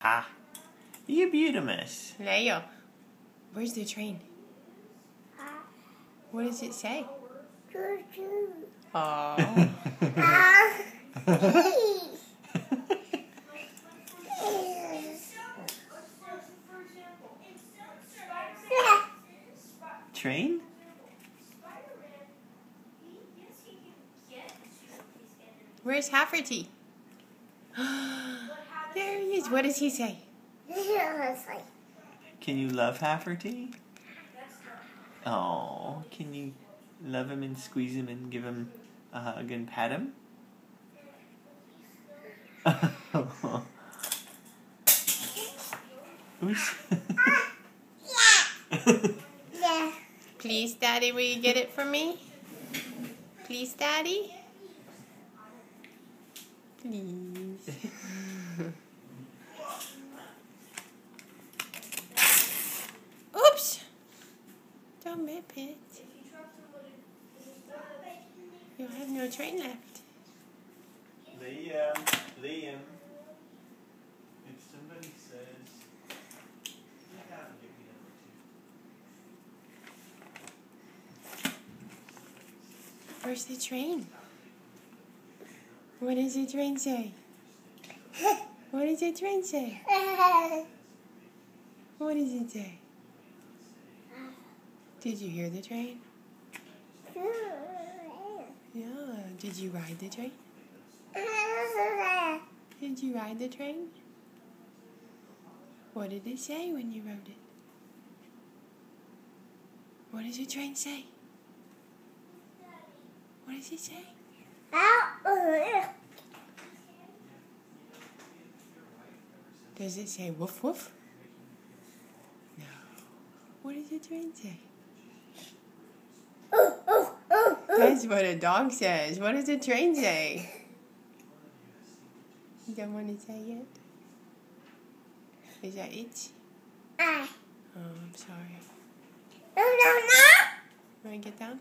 Ah, you beautimus. Leo, where's the train? What does it say? Choo-choo. Oh. Train? Where's Hafferty? There he is. What does he say? Can you love Hafferty? Oh, can you love him and squeeze him and give him a hug and pat him? Oops. Yeah. Please, Daddy, will you get it for me? Please, Daddy? Please. Oops! Don't rip it. You'll have no train left. Liam. If somebody says, Where's the train? What does the train say? What does the train say? What does it say? Did you hear the train? Yeah. Did you ride the train? Did you ride the train? What did it say when you rode it? What does the train say? What does it say? Does it say woof woof? No. What does the train say? That's what a dog says. What does the train say? You don't want to say it? Is that it? Oh, I'm sorry. No. Want to get down?